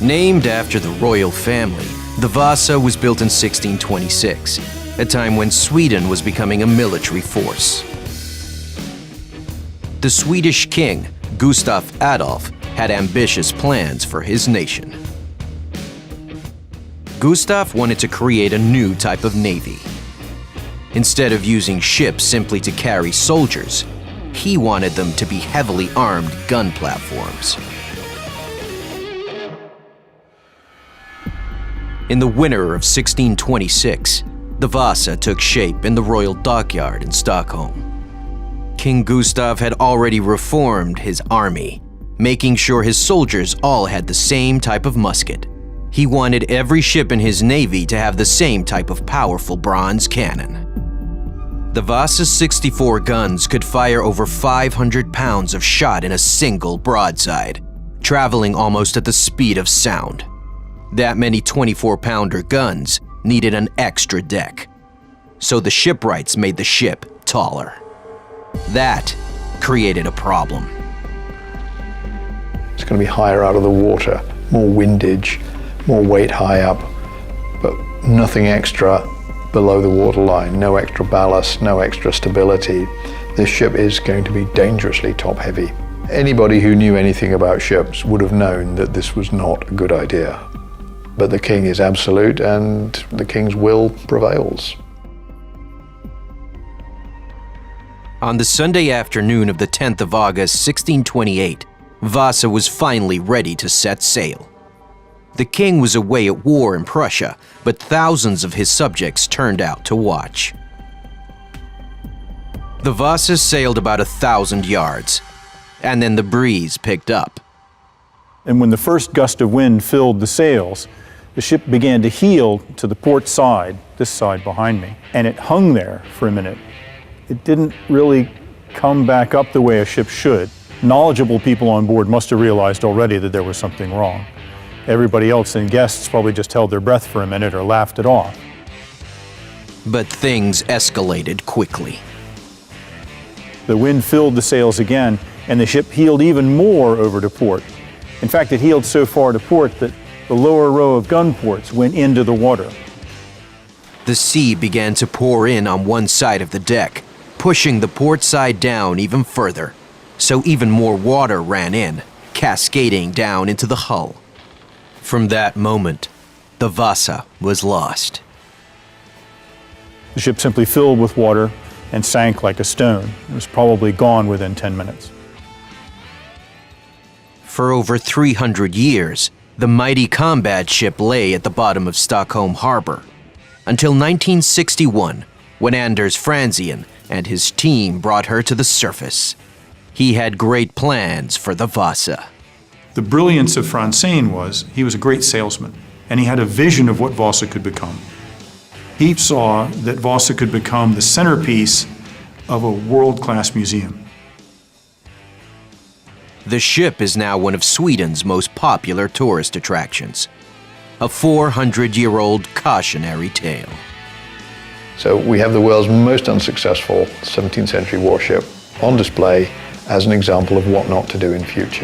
Named after the royal family, the Vasa was built in 1626, a time when Sweden was becoming a military force. The Swedish king, Gustav Adolf, had ambitious plans for his nation. Gustav wanted to create a new type of navy. Instead of using ships simply to carry soldiers, he wanted them to be heavily armed gun platforms. In the winter of 1626, the Vasa took shape in the royal dockyard in Stockholm. King Gustav had already reformed his army, making sure his soldiers all had the same type of musket. He wanted every ship in his navy to have the same type of powerful bronze cannon. The Vasa's 64 guns could fire over 500 pounds of shot in a single broadside, traveling almost at the speed of sound. That many 24-pounder guns needed an extra deck, so the shipwrights made the ship taller. That created a problem. It's going to be higher out of the water, more windage, more weight high up, but nothing extra below the waterline, no extra ballast, no extra stability. This ship is going to be dangerously top-heavy. Anybody who knew anything about ships would have known that this was not a good idea. But the king is absolute and the king's will prevails. On the Sunday afternoon of the 10th of August, 1628, Vasa was finally ready to set sail. The king was away at war in Prussia, but thousands of his subjects turned out to watch. The Vasa sailed about 1,000 yards, and then the breeze picked up. And when the first gust of wind filled the sails, the ship began to heel to the port side, this side behind me, and it hung there for a minute. It didn't really come back up the way a ship should. Knowledgeable people on board must have realized already that there was something wrong. Everybody else and guests probably just held their breath for a minute or laughed it off. But things escalated quickly. The wind filled the sails again, and the ship heeled even more over to port. In fact, it heeled so far to port that the lower row of gun ports went into the water. The sea began to pour in on one side of the deck, pushing the port side down even further, so even more water ran in, cascading down into the hull. From that moment, the Vasa was lost. The ship simply filled with water and sank like a stone. It was probably gone within 10 minutes. For over 300 years, the mighty combat ship lay at the bottom of Stockholm Harbor, until 1961, when Anders Franzén and his team brought her to the surface. He had great plans for the Vasa. The brilliance of Franzén was he was a great salesman, and he had a vision of what Vasa could become. He saw that Vasa could become the centerpiece of a world-class museum. The ship is now one of Sweden's most popular tourist attractions, a 400-year-old cautionary tale. So we have the world's most unsuccessful 17th century warship on display as an example of what not to do in future.